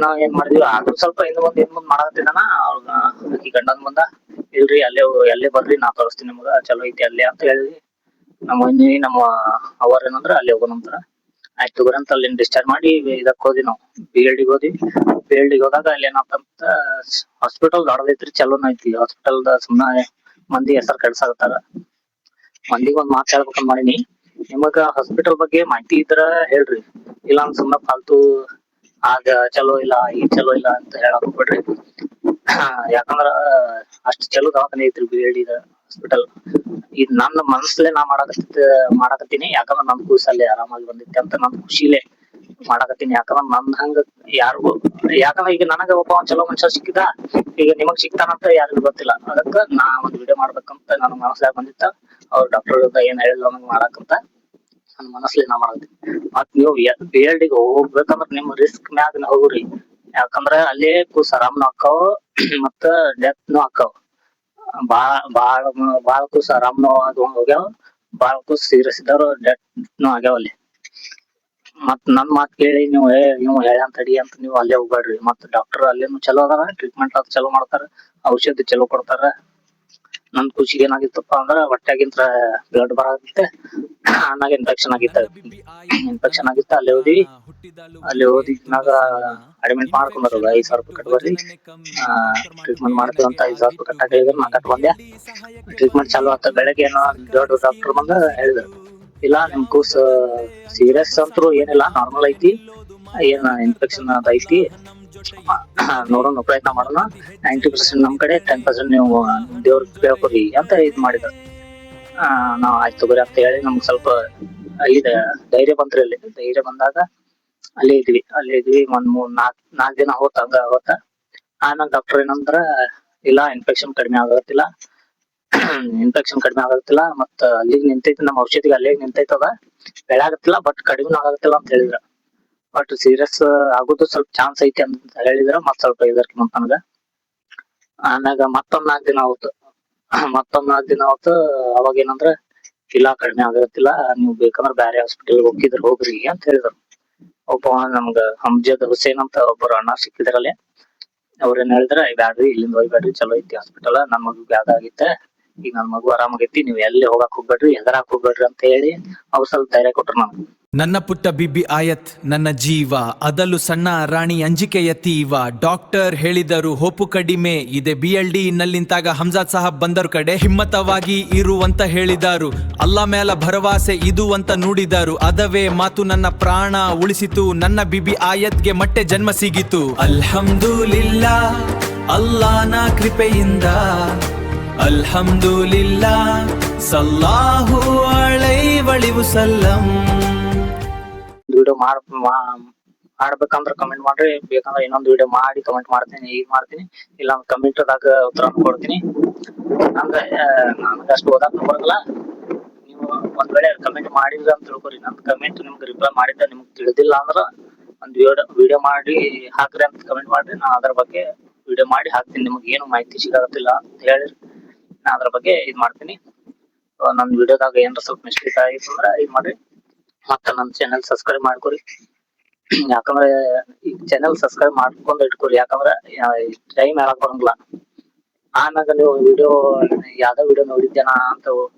ನಾವ್ ಏನ್ ಮಾಡಿದ್ವಿ, ಅದು ಸ್ವಲ್ಪ ಹಿಂದ್ ಮುಂದ್ ಮಾಡಕತ್ತಿದ್ದಾನ. ಅವ್ರ ಆಕಿ ಗಂಡನ ಮುಂದ, ಇಲ್ರಿ ಅಲ್ಲೇ ಬರ್ರಿ, ನಾ ತೋರಿಸ್ತೀನಿ ನಿಮ್ಗ, ಚಲೋ ಐತಿ ಅಲ್ಲೇ ಅಂತ ಹೇಳಿದ್ವಿ. ನಮ್ಮ ಅವ್ರ ಏನಂದ್ರ ಅಲ್ಲಿ ಹೋಗೋಣಂತರ. ಆಯ್ತು ತಗೋರಿ ಅಂತ ಅಲ್ಲಿ ಡಿಸ್ಚಾರ್ಜ್ ಮಾಡಿ ಇದಕ್ ಹೋದ್ವಿ ನಾವು, BLD ಹೋದ್ವಿ. BLD ಹೋದಾಗ ಅಲ್ಲಿ ಏನಾತಂತ, ಹಾಸ್ಪಿಟಲ್ ದೊಡ್ಡದೈತ್ರಿ, ಚಲೋನ ಐತಿ ಹಾಸ್ಪಿಟಲ್. ಸುಮ್ಮನೆ ಮಂದಿ ಹೆಸರು ಕೆಡ್ಸಾಕತ್ತಾರ. ಮಂದಿಗೆ ಒಂದ್ ಮಾತು ಹೇಳ್ಬೇಕಂತ ಮಾಡೀನಿ, ನಿಮಗ ಹಾಸ್ಪಿಟಲ್ ಬಗ್ಗೆ ಮಾಹಿತಿ ಇದ್ರ ಹೇಳ್ರಿ, ಇಲ್ಲ ಅಂದ್ರ ಸುಮ್ಮನೆ ಫಾಲ್ತು ಆಗ ಚಲೋ ಇಲ್ಲ ಈಗ ಚಲೋ ಇಲ್ಲ ಅಂತ ಹೇಳಕ್ ಹೋಗ್ಬೇಡ್ರಿ. ಯಾಕಂದ್ರ ಅಷ್ಟ್ ಚಲೋ ದವಾಖಾನೆ ಐತ್ರಿ BLD ಹಾಸ್ಪಿಟಲ್. ಇದ್ ನನ್ನ ಮನಸ್ಲೇ ನಾ ಮಾಡಕತ್ತೀನಿ, ಯಾಕಂದ್ರ ನಮ್ ಕೂಸ್ ಅಲ್ಲಿ ಆರಾಮಾಗಿ ಬಂದೈತಿ ಅಂತ ನಮ್ ಖುಷಿಲೇ ಮಾಡಕತ್ತೀನಿ. ಯಾಕಂದ್ರ ನನ್ ಹಂಗ ಯಾರಿಗೂ, ಯಾಕಂದ್ರ ಈಗ ನನಗ ಒಬ್ಬ ಚಲೋ ಮನುಷ್ಯ ಸಿಕ್ಕಿದ, ಈಗ ನಿಮಗ್ ಸಿಗ್ತಾನಂತ ಯಾರಿಗೂ ಗೊತ್ತಿಲ್ಲ. ಅದಕ್ಕ ನಾ ಒಂದ್ ವಿಡಿಯೋ ಮಾಡ್ಬೇಕಂತ ನನ್ ಮನಸ್ಲಾಗ ಬಂದಿತ್ತ. ಅವ್ರ ಡಾಕ್ಟರ್ ಏನ್ ಹೇಳಿಲ್ಲ ನಂಗ್ ಮಾಡಕಂತ ನನ್ ಮನಸ್ಲಿ ನಾ ಮಾಡಕತ್ತೀನಿ. ಮತ್ ನೀವು BLD ಹೋಗ್ಬೇಕಂದ್ರ ನಿಮ್ ರಿಸ್ಕ್ ಮ್ಯಾಗ ಹೋಗ್ರಿ. ಯಾಕಂದ್ರ ಅಲ್ಲೇ ಕೂಸ್ ಆರಾಮ್ನು ಆಕ್ಕಾವ, ಮತ್ತ ಡೆತ್ನು ಆಕ್ಕಾವ. ಬಾಳ ಕೂಸ್ ಆರಾಮ್ನು ಹೋಗ್ಯಾವ, ಬಾಳ ಕೂಸ್ ಸೀರಿಯಸ್ ಇದ್ದವ್ರು ಡೆತ್ನು ಆಗ್ಯಾವ ಅಲ್ಲಿ. ಮತ್ ನನ್ ಮಾತ್ ಕೇಳಿ ನೀವು ಹೇಳ್ಯಾನ್ ತಡಿ ಅಂತ ನೀವು ಅಲ್ಲೇ ಹೋಗ್ಬೇಡ್ರಿ. ಮತ್ ಡಾಕ್ಟರ್ ಅಲ್ಲೇನು ಚಲೋ ಅದಾರ, ಟ್ರೀಟ್ಮೆಂಟ್ ಅದು ಚಲೋ ಮಾಡ್ತಾರ, ಔಷಧಿ ಚಲೋ ಕೊಡ್ತಾರ. ನನ್ ಖುಷಿಗೆ ಏನಾಗಿತ್ತಪ್ಪ ಅಂದ್ರ ಹೊಟ್ಯಾಗಿಂತ್ರ ಬ್ಲಡ್ ಬರಾಕತ್ತಿತ್ತ, ಆಮ್ಯಾಗ ಇನ್ಫೆಕ್ಷನ್ ಆಗಿತ್ತ. ಅಲ್ಲಿ ಓದಿನಾಗ ಅಡ್ಮಿಟ್ ಮಾಡ್ಕೊಂಡ್ಬರೋದು, 5,000 ರೂಪಾಯಿ ಕಟ್ ಬರ್ರಿ, ಟ್ರೀಟ್ಮೆಂಟ್ ಮಾಡ್ತೀವಂತ 5,000 ರೂಪಾಯಿ ಕಟ್ಟಾಕ ಹೇಳಿದ್ರು. ನಾ ಕಟ್ ಬಂದೆ. ಟ್ರೀಟ್ಮೆಂಟ್ ಚಾಲು ಆತ. ಬೆಳಗ್ಗೆ ಏನೋ ದೊಡ್ಡ ಡಾಕ್ಟರ್ ಬಂದ ಹೇಳಿದ್ರು, ಇಲ್ಲ ನಿಮ್ ಕೂಸ್ ಸೀರಿಯಸ್ ಅಂತೂ ಏನಿಲ್ಲ, ನಾರ್ಮಲ್ ಐತಿ, ಏನ್ ಇನ್ಫೆಕ್ಷನ್ ಅದ ಐತಿ, ನೋಡೋಣ ಪ್ರಯತ್ನ ಮಾಡೋಣ, 90% ನಮ್ ಕಡೆ, 10% ನೀವು ದೇವ್ರಿಗೆ ಕೇಳ್ಕೊರಿ ಅಂತ ಇದ್ ಮಾಡಿದ್ರು. ನಾವ್ ಆಯ್ತು ತಗೋರಿ ಅಂತ ಹೇಳಿ ನಮ್ಗ್ ಸ್ವಲ್ಪ ಧೈರ್ಯ ಬಂತ್ರಿ. ಅಲ್ಲಿ ಧೈರ್ಯ ಬಂದಾಗ ಅಲ್ಲೇ ಇದ್ವಿ ಒಂದ್ 4 ದಿನ ಹೋತ. ಆಮೇಲೆ ಡಾಕ್ಟರ್ ಏನಂದ್ರ, ಇಲ್ಲ ಇನ್ಫೆಕ್ಷನ್ ಕಡಿಮೆ ಆಗತ್ತಿಲ್ಲ, ಮತ್ತ ಅಲ್ಲಿಗೆ ನಿಂತೈತಿ, ನಮ್ಮ ಔಷಧಿಗೆ ಅಲ್ಲಿಗೆ ನಿಂತೈತದ, ಬೆಳಾಗತ್ತಿಲ್ಲ, ಬಟ್ ಕಡಿಮೆ ಆಗತ್ತಿಲ್ಲ ಅಂತ ಹೇಳಿದ್ರ. ಬಟ್ ಸೀರಿಯಸ್ ಆಗೋದು ಸ್ವಲ್ಪ ಚಾನ್ಸ್ ಐತಿ ಅಂತ ಹೇಳಿದ್ರ. ಮತ್ ಸ್ವಲ್ಪ ಇದರ್ಕಿ ನನ್ಗ. ಆಮ್ಯಾಗ ಮತ್ತೊಂದ್ 4 ದಿನ ಆಯ್ತು. ಅವಾಗ ಏನಂದ್ರ, ಇಲ್ಲ ಕಡಿಮೆ ಆಗತ್ತಿಲ್ಲ, ನೀವು ಬೇಕಂದ್ರ ಬ್ಯಾರೆ ಹಾಸ್ಪಿಟಲ್ ಹೋಗ್ರಿ ಅಂತ ಹೇಳಿದ್ರು. ಒಬ್ಬ ನಮ್ಗ ಹಮ್ಜದ್ ಹುಸೇನ್ ಅಂತ ಒಬ್ಬರು ಅಣ್ಣ ಸಿಕ್ಕಿದ್ರಲ್ಲಿ. ಅವ್ರೇನ್ ಹೇಳಿದ್ರ, ಬ್ಯಾಡ್ರಿ ಇಲ್ಲಿಂದ ಹೋಗ್ಬೇಡ್ರಿ, ಚಲೋ ಐತಿ ಹಾಸ್ಪಿಟಲ್, ನನ್ ಮಗುಗ್ ಬ್ಯಾದ ಆಗಿತ್ತ, ಈಗ ನನ್ ಮಗು ಆರಾಮಾಗೈತಿ, ನೀವ್ ಎಲ್ಲಿ ಹೋಗಾಕ್ ಹೋಗ್ಬೇಡ್ರಿ, ಹೆದರಾಕ್ ಹೋಗ್ಬೇಡ್ರಿ ಅಂತ ಹೇಳಿ ಅವ್ರು ಸ್ವಲ್ಪ ಧೈರ್ಯ ಕೊಟ್ರು ನಮ್ಗೆ. ನನ್ನ ಪುಟ್ಟ ಬಿಬಿ ಆಯತ್ ನನ್ನ ಜೀವ, ಅದಲು ಸಣ್ಣ ರಾಣಿ ಅಂಜಿಕೆಯ ತೀವ. ಡಾಕ್ಟರ್ ಹೇಳಿದರು ಹೋಪು ಕಡಿಮೆ ಇದೆ BLD ನಲ್ಲಿಂತಾಗ ಹಮ್ಜಾದ್ ಸಾಹಬ್ ಬಂದರು ಕಡೆ. ಹಿಮ್ಮತವಾಗಿ ಇರುವಂತ ಹೇಳಿದರು, ಅಲ್ಲ ಮೇಲ ಭರವಸೆ ಇದು ಅಂತ ನುಡಿದರು. ಅದವೇ ಮಾತು ನನ್ನ ಪ್ರಾಣ ಉಳಿಸಿತು, ನನ್ನ ಬಿಬಿ ಆಯತ್ಗೆ ಮತ್ತೆ ಜನ್ಮ ಸಿಗಿತು. ಅಲ್ಹಮ್ದುಲಿಲ್ಲಾ ಅಲ್ಲಾನ ಕೃಪೆಯಿಂದ, ಅಲ್ಹಮ್ದುಲಿಲ್ಲಾ ಸಲ್ಲಾಹು ಅಲೈಹಿ ವಸಲ್ಲಂ. ವಿಡಿಯೋ ಮಾಡ್ಬೇಕಂದ್ರ ಕಮೆಂಟ್ ಮಾಡ್ರಿ, ಬೇಕಂದ್ರ ಇನ್ನೊಂದು ವಿಡಿಯೋ ಮಾಡಿ ಕಮೆಂಟ್ ಮಾಡ್ತೀನಿ. ಈಗ ಮಾಡ್ತೀನಿ, ಇಲ್ಲ ಕಮೆಂಟ್ ದಾಗ ಉತ್ತರ ಕೊಡ್ತೀನಿ. ಅಂದ್ರೆ ನನಗೆ ಅಷ್ಟು ಓದಾಕ ಬರಲ್ಲ. ನೀವು ಒಂದ್ ವೇಳೆ ಕಮೆಂಟ್ ಮಾಡಿದ್ರ ಅಂತ ತಿಳ್ಕೊರಿ, ನನ್ ಕಮೆಂಟ್ ನಿಮ್ಗೆ ರಿಪ್ಲೈ ಮಾಡಿದ್ದ ನಿಮ್ಗೆ ತಿಳಿದಿಲ್ಲ ಅಂದ್ರ ಒಂದ್ ವಿಡಿಯೋ ಮಾಡಿ ಹಾಕ್ರಿ ಅಂತ ಕಮೆಂಟ್ ಮಾಡ್ರಿ. ನಾ ಅದ್ರ ಬಗ್ಗೆ ವಿಡಿಯೋ ಮಾಡಿ ಹಾಕ್ತೀನಿ. ನಿಮ್ಗೆ ಏನು ಮಾಹಿತಿ ಸಿಗತ್ತಿಲ್ಲ ಅಂತ ಹೇಳಿ ನಾ ಅದ್ರ ಬಗ್ಗೆ ಇದ್ ಮಾಡ್ತೀನಿ. ನನ್ ವಿಡಿಯೋದಾಗ ಏನಾರ ಸ್ವಲ್ಪ ಮಿಸ್ಟೇಕ್ ಆಗಿತ್ತು ಅಂದ್ರ ಇದ್ ಮಾಡ್ರಿ. ಮತ್ತ ನನ್ನ ಚಾನೆಲ್ ಸಬ್ಸ್ಕ್ರೈಬ್ ಮಾಡ್ಕೊರಿ. ಯಾಕಂದ್ರೆ ಈಗ ಚಾನೆಲ್ ಸಬ್ಸ್ಕ್ರೈಬ್ ಮಾಡ್ಕೊಂಡ್ ಇಟ್ಕೊರಿ, ಯಾಕಂದ್ರ ಟೈಮ್ ಹೇಳಕ್ ಬರಂಗಿಲ್ಲ. ಆಮ್ಯಾಗ ನೀವು ವಿಡಿಯೋ ಯಾವ್ದೋ ವಿಡಿಯೋ ನೋಡಿದ್ದೇನಾ ಅಂತ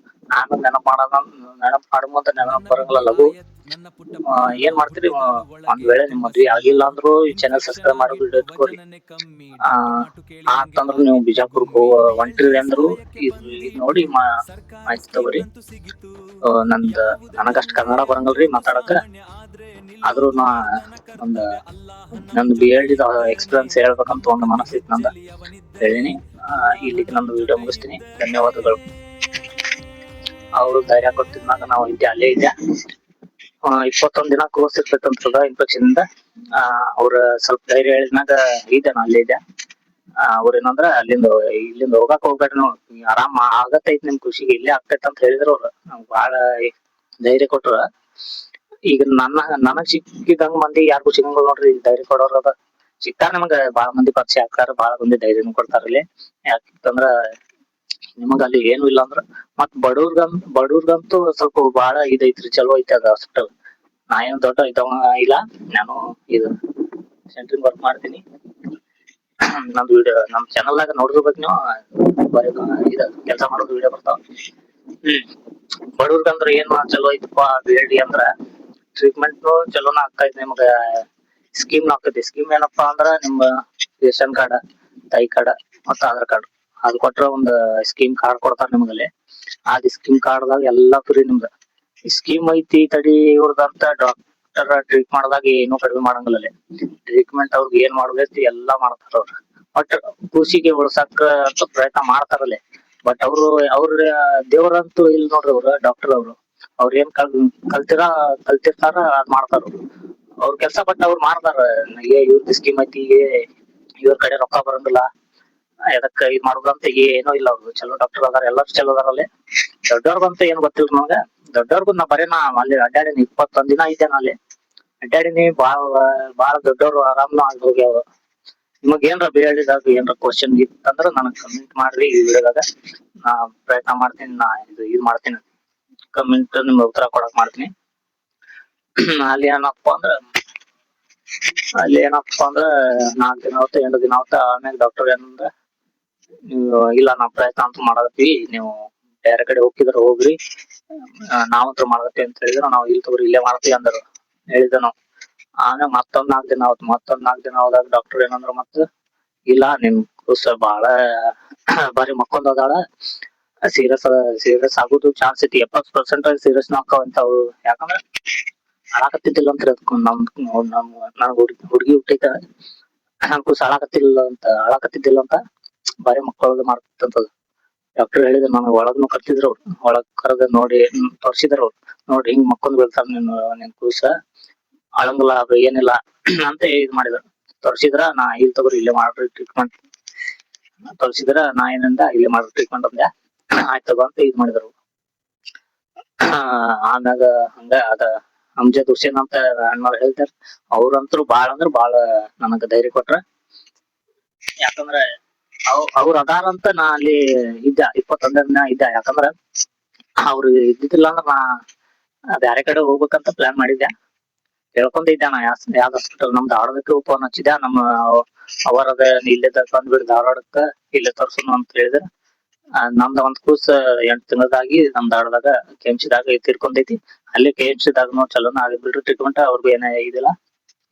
ಆಮೇಲೆ ನೆನಪ್ ಮಾಡುವಂತ ನೆನಪ್ ಬರಂಗಿಲ್ಲ ಲಘು. ಏನ್ ಮಾಡ್ತೀರಿ, ಒಂದ್ ವೇಳೆ ನಿಮ್ ಮದ್ವಿ ಆಗಿಲ್ಲ ಅಂದ್ರು ಈ ಚಾನೆಲ್ ಸಬ್ಸ್ಕ್ರೈಬ್ ಮಾಡೋದು ಇಟ್ಕೋರಿ. ಆತಂದ್ರ ನೀವು ಬಿಜಾಪುರ್ಕ್ ಹೊಂಟ್ರಿ ಅಂದ್ರು ಇದ್ ನೋಡಿ ಮಾಹಿತಿ ತಗೋರಿ. ನನಗಷ್ಟ್ ಕನ್ನಡ ಬರಂಗಿಲ್ರಿ ಮಾತಾಡಕ, ಆದ್ರೂ ನಾ ಒಂದ್ ನಂದು BLD ಎಕ್ಸ್ಪೀರಿಯನ್ಸ್ ಹೇಳ್ಬೇಕಂತ ಒಂದು ಮನಸ್ಸಿತ್ತು ನಂದ, ಹೇಳಿನಿ. ಇಲ್ಲಿಗೆ ನಂದು ವಿಡಿಯೋ ಮುಗಿಸ್ತೀನಿ. ಧನ್ಯವಾದಗಳು. ಅವರು ಧೈರ್ಯ ಕೊಟ್ಟಿದ್ದಾಗ ನಾವು ಅಲ್ಲೇ ಇದ್ದೆ. 21 ದಿನ ಕೋರ್ಸ್ ಇರ್ತಕ್ಕಂಥದ ಇನ್ಫೆಕ್ಷನ್ ಇಂದ. ಅವ್ರ ಸ್ವಲ್ಪ ಧೈರ್ಯ ಹೇಳಿದ್ಮ್ಯಾಗ ಇದ್ದೆ, ನಾ ಅಲ್ಲೇ ಇದ್ದೆ. ಅವ್ರೇನಂದ್ರ ಇಲ್ಲಿಂದ ಹೋಗಾಕ್ ಹೋಗ್ಬೇಡ್ರಿ, ನೀವು ಆರಾಮ್ ಆಗತೈತಿ ನಿಮ್ ಖುಷಿಗೆ, ಇಲ್ಲೇ ಆಗ್ತೈತ್ ಅಂತ ಹೇಳಿದ್ರು ಅವ್ರು. ನಮ್ಗ್ ಬಾಳ ಧೈರ್ಯ ಕೊಟ್ರ. ಈಗ ನನಗ್ ಸಿಕ್ಕಿದಂಗ ಮಂದಿ ಯಾರಿಗೂ ಸಿಗಂಗಿಲ್ಲ ನೋಡ್ರಿ, ಧೈರ್ಯ ಕೊಡೋರ್ ಅದ ಸಿಗ್ತಾರ. ನಮಗ ಬಾಳ ಮಂದಿ ಪರಿಚಯ ಆಗ್ತಾರ, ಬಾಳ ಮಂದಿ ಧೈರ್ಯನೂ ಕೊಡ್ತಾರ ಇಲ್ಲಿ. ಯಾಕಂದ್ರ ನಿಮಗ ಅಲ್ಲಿ ಏನು ಇಲ್ಲ ಅಂದ್ರ ಮತ್ ಬಡವ್ರಿಗಂತೂ ಸ್ವಲ್ಪ ಬಾಳ ಇದೈತ್ರಿ, ಚಲೋ ಐತಿ ಅದ ಹಾಸ್ಪಿಟಲ್. ನಾ ಏನ್ ದೊಡ್ಡ ಇದ್ದವ ಇಲ್ಲ, ನಾನು ಇದು ಸೆಂಟ್ರಿಂಗ್ ವರ್ಕ್ ಮಾಡ್ತೀನಿ. ನಮ್ದು ವಿಡಿಯೋ ನಮ್ ಚಾನಲ್ ದಾಗ ನೋಡಿರ್ಬೇಕು ನೀವು, ಇದ ಕೆಲಸ ಮಾಡೋದು ವಿಡಿಯೋ ಬರ್ತಾವ. ಬಡವ್ರಿಗಂದ್ರ ಏನ್ ಚಲೋ ಐತಪ್ಪಾ BLD ಅಂದ್ರ, ಟ್ರೀಟ್ಮೆಂಟ್ ಚಲೋನ ಆಗ್ತೈತಿ. ನಿಮ್ಗ ಸ್ಕೀಮ್ ಆಗ್ತೈತಿ. ಸ್ಕೀಮ್ ಏನಪ್ಪಾ ಅಂದ್ರ ನಿಮ್ಮ ರೇಷನ್ ಕಾರ್ಡ್, ತಾಯಿ ಕಾರ್ಡ್ ಮತ್ತ ಆಧಾರ್ ಕಾರ್ಡ್ ಅದ್ ಕೊಟ್ರ ಒಂದ್ ಸ್ಕೀಮ್ ಕಾರ್ಡ್ ಕೊಡ್ತಾರ ನಿಮ್ಗಲ್ಲಿ. ಅದ್ ಸ್ಕೀಮ್ ಕಾರ್ಡ್ ದಾಗ ಎಲ್ಲಾ ಫ್ರೀ ನಿಮ್ದ. ಸ್ಕೀಮ್ ಐತಿ ತಡಿ ಇವ್ರದಂತ ಡಾಕ್ಟರ್ ಟ್ರೀಟ್ ಮಾಡಿದಾಗ ಏನು ಕಡಿಮೆ ಮಾಡಂಗಿಲ್ಲ ಅಲ್ಲಿ. ಟ್ರೀಟ್ಮೆಂಟ್ ಅವ್ರಿಗೆ ಏನ್ ಮಾಡ್ಬೇಕು ಎಲ್ಲಾ ಮಾಡ್ತಾರ ಅವ್ರು. ಬಟ್ ಖುಷಿಗೆ ಉಳ್ಸಾಕ ಅಂತ ಪ್ರಯತ್ನ ಮಾಡ್ತಾರಲ್ಲಿ. ಬಟ್ ಅವ್ರ ದೇವ್ರಂತೂ ಇಲ್ಲ ನೋಡ್ರಿ, ಅವ್ರ ಡಾಕ್ಟರ್ ಅವ್ರ ಏನ್ ಕಲ್ತಿರ್ತಾರ ಅದ್ ಮಾಡ್ತಾರ ಅವ್ರ ಕೆಲ್ಸ. ಬಟ್ ಅವ್ರು ಮಾಡ್ತಾರ, ಇವ್ರದ್ ಸ್ಕೀಮ್ ಐತಿ, ಇವ್ರ ಕಡೆ ರೊಕ್ಕ ಬರಂಗಿಲ್ಲ, ಎದಕ್ ಇದ್ ಮಾಡುದಂತ ಏನೋ ಇಲ್ಲ. ಅವ್ರು ಚಲೋ ಡಾಕ್ಟರ್ ಅದಾರ, ಎಲ್ಲಾರು ಚಲೋ ಅದಾರ ಅಲ್ಲಿ. ದೊಡ್ಡವ್ರದಂತ ಏನ್ ಗೊತ್ತಿಲ್ಲ ನಮ್ಗ. ದೊಡ್ಡವ್ರಿಗೂ ನಾ ಬರೀ ಅಲ್ಲಿ ಅಡ್ಡಾಡಿನಿ, 21 ದಿನ ಇದ್ದೆ ನಾ ಅಲ್ಲಿ ಅಡ್ಡಾಡಿನಿ. ಬಾಳ ದೊಡ್ಡವ್ರು ಆರಾಮ್ನ ಆಗಿ ಹೋಗ್ಯಾವ. ನಿಮಗ್ ಏನ್ರ BLD ದಾಗ ಏನ್ರ ಕ್ವಶನ್ ಇತ್ತಂದ್ರ ನನಗ್ ಕಮೆಂಟ್ ಮಾಡ್ರಿ. ಈ ವಿಡಿಯೋದಾಗ ನಾ ಪ್ರಯತ್ನ ಮಾಡ್ತೀನಿ, ನಾ ಇದು ಮಾಡ್ತೀನಿ, ಕಮೆಂಟ್ ನಿಮ್ಗೆ ಉತ್ತರ ಕೊಡಕ್ ಮಾಡ್ತೀನಿ. ಅಲ್ಲಿ ಏನಪ್ಪಾ ಅಂದ್ರ 4 ದಿನ ಆವತ್ತ 8 ದಿನ ಆವತ್ತ. ಆಮ್ಯಾಗ ಡಾಕ್ಟರ್ ಏನಂದ್ರ, ನೀವು ಇಲ್ಲ ನಾವ್ ಪ್ರಯತ್ನ ಅಂತೂ ಮಾಡಕತ್ತೀವಿ, ನೀವು ಬೇರೆ ಕಡೆ ಹೋಗಿದ್ರ ಹೋಗ್ರಿ, ನಾವಂತೂ ಮಾಡಕತ್ತೀವಿ ಅಂತ ಹೇಳಿದ್ರು. ನಾವು ಇಲ್ಲಿ ತಗೋರಿ ಇಲ್ಲೇ ಮಾಡ್ತೀವಿ ಅಂದ್ರ ಹೇಳಿದ್ದ ನಾವು. ಆಮೇಲೆ ಮತ್ತೊಂದ್ 4 ದಿನ ಆವತ್. ಮತ್ತೊಂದ್ 4 ದಿನ ಹೋದಾಗ ಡಾಕ್ಟರ್ ಏನಂದ್ರ, ಮತ್ತ ಇಲ್ಲ ನಿಮ್ ಕೂಸ ಬಾಳ ಬಾರಿ ಮಕ್ಕೊಂದ್ ಅದಾಳ, ಸೀರಿಯಸ್ ಆಗುದು ಚಾನ್ಸ್ ಐತಿ, 70% ಸೀರಿಯಸ್ ಆಕಾವಂತ ಅವ್ರು. ಯಾಕಂದ್ರ ಅಳಾಕತ್ತಿದ್ದಿಲ್ಲ ಅಂತ ಅದಕ್ಕೆ ನನ್ ಹುಡುಗಿ ಹುಟ್ಟೈತ, ಕೂಸ ಅಳಾಕತ್ತಿದ್ದಿಲ್ಲ ಅಂತ ಬಾರಿ ಮಕ್ಕಳದು ಮಾಡ್ತಂತದ. ಡಾಕ್ಟರ್ ಹೇಳಿದ್ರು ನನಗ್ ಒಳಗ್ನು ಕರ್ತಿದ್ರು ಅವ್ರು. ಒಳಗ್ ಕರೆದ ನೋಡಿ ತೋರ್ಸಿದ್ರು ಅವ್ರು. ನೋಡಿ ಹಿಂಗ್ ಮಕ್ಕೊಂದ್ ಬೀಳ್ತಾರ ನಿನ್ ಕೂಸ, ಅಳಂಗಿಲ್ಲ ಅದು ಏನಿಲ್ಲ ಅಂತ ಇದ್ ಮಾಡಿದ್ರು. ತೋರ್ಸಿದ್ರ ನಾ ಇಲ್ಲಿ ತಗೋರಿ ಇಲ್ಲೇ ಮಾಡ್ರಿ ಟ್ರೀಟ್ಮೆಂಟ್ ತೋರ್ಸಿದ್ರ, ನಾ ಏನಂದ ಇಲ್ಲೇ ಮಾಡ್ರಿ ಟ್ರೀಟ್ಮೆಂಟ್ ಅಂದೆ. ಆಯ್ತು ತಗೋ ಅಂತ ಇದ್ ಮಾಡಿದ್ರು. ಆಮ್ಯಾಗ ಹಂಗ ಅದ ಅಮ್ಜದ್ ಹುಸೇನ್ ಅಂತ ಅಣ್ಣವ್ರು ಹೇಳ್ತಾರ. ಅವ್ರಂತ್ರು ಬಾಳ ಅಂದ್ರ ಬಾಳ ನನಗ ಧೈರ್ಯ ಕೊಟ್ರ. ಯಾಕಂದ್ರ ಅವ್ರ ಅದಾರಂತ ನಾ ಅಲ್ಲಿ ಇದ್ದ 21 ದಿನ ಇದ್ದ. ಯಾಕಂದ್ರ ಅವ್ರು ಇದ್ದಿದ್ದಿಲ್ಲ ಅಂದ್ರ ನಾ ಬ್ಯಾರೆ ಕಡೆ ಹೋಗ್ಬೇಕಂತ ಪ್ಲಾನ್ ಮಾಡಿದ್ದೆ. ಹೇಳ್ಕೊಂಡಿದ್ದೆ ನಾ ಯಾವ್ದ್ ಹಾಸ್ಪಿಟಲ್ ನಮ್ ಧಾರವಾಡಕ್ಕೆ ಫೋನ್ ಹಚ್ಚಿದ್ದೆ. ನಮ್ಮ ಅವರದ ಇಲ್ಲೇ ಬಂದ್ಬಿಡ್ ಧಾರವಾಡಕ್ಕ, ಇಲ್ಲೇ ತೋರ್ಸುನು ಅಂತ ಹೇಳಿದ್ರ. ನಮ್ದ ಒಂದ್ ಕೂಸ 8 ತಿಂಗಳದಾಗಿ ನಮ್ ಧಾರವಾಡದಾಗ KMC ದಾಗ ತೀರ್ಕೊಂಡೈತಿ. ಅಲ್ಲಿ KMC ದಾಗನು ಚಲೋನ ಆಗಿದ್ ಬಿಡ್ರಿ ಟ್ರೀಟ್ಮೆಂಟ್. ಅವ್ರಿಗೂ ಏನ ಇದಿಲ್ಲ,